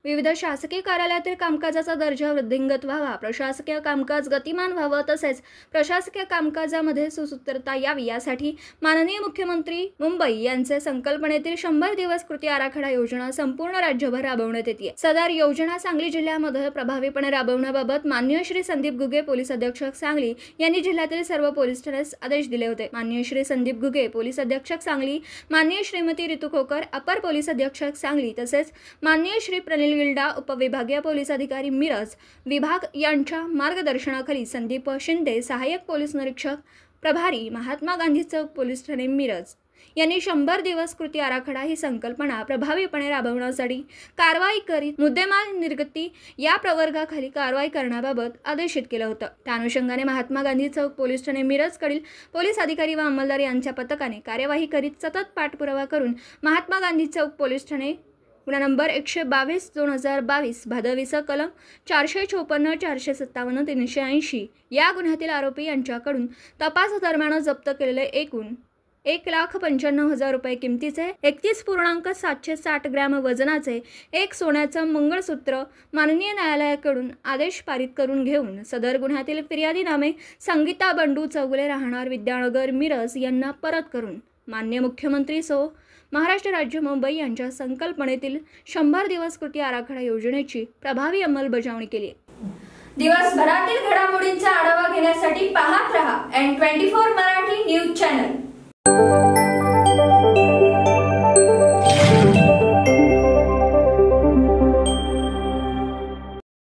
विविध शासकीय कार्यालयातील कामकाजाचा दर्जा वृद्धिंगत व्हावा, प्रशासकीय कामकाज गतिमान व्हावं, तसेच प्रशासकीय कामकाजामध्ये सुसूत्रता यावी यासाठी माननीय मुख्यमंत्री मुंबई यांचे संकल्पनेतील 100 दिवस कृती आराखडा योजना संपूर्ण राज्यभर राबवण्यात येते। सदर योजना सांगली जिल्ह्यामध्ये प्रभावीपणे राबवण्याबाबत माननीय श्री संदीप घुगे पोलीस अधीक्षक सांगली यांनी जिल्ह्यातील सर्व पोलीस ठाण्यास आदेश दिले होते। माननीय श्री संदीप घुगे पोलीस अधीक्षक सांगली, माननीय श्रीमती रितू खोकर अपर पोलीस अधीक्षक सांगली, तसेच माननीय श्री प्रनिल गिल्डा उपविभागीय पोलीस अधिकारी मिरज विभाग यांच्या मार्गदर्शनाखाली संदीप शिंदे सहाय्यक पोलीस निरीक्षक प्रभारी महात्मा गांधी चौक पोलीस ठाणे मिरज यांनी 100 दिवस कृती आराखडा ही संकल्पना प्रभावीपणे राबवण्यासाठी कारवाई करीत मुद्देमाल निर्गती या प्रवर्गाखाली कारवाई करण्याबाबत आदेशित केलं होतं। त्या अनुषंगाने महात्मा गांधी चौक पोलीस ठाणे मिरजकडील पोलीस अधिकारी व अंमलदार यांच्या पथकाने कार्यवाही करीत सतत पाठपुरावा करून महात्मा गांधी चौक पोलीस ठाणे गुन्हा नंबर 122/2022 भादवीचा कलम 454, 457, 380 या गुन्ह्यातील आरोपी यांच्याकडून तपास दरम्यान जप्त केलेले एकूण 1,95,000 रुपये किमतीचे 31.760 ग्रॅम वजनाचे एक सोन्याचं मंगळसूत्र माननीय न्यायालयाकडून आदेश पारित करून घेऊन सदर गुन्ह्यातील फिर्यादी नामे संगीता बंडू चौगुले राहणार विद्यानगर मिरज यांना परत करून माननीय मुख्यमंत्री सो महाराष्ट्र राज्य मुंबई यांच्या संकल्पनेतील 100 दिवस कृती आराखडा योजनेची प्रभावी अंमलबजावणी केली। दिवसभरातील घडामोडींचा आढावा घेण्यासाठी पाहत रहा N24 मराठी न्यूज चॅनल।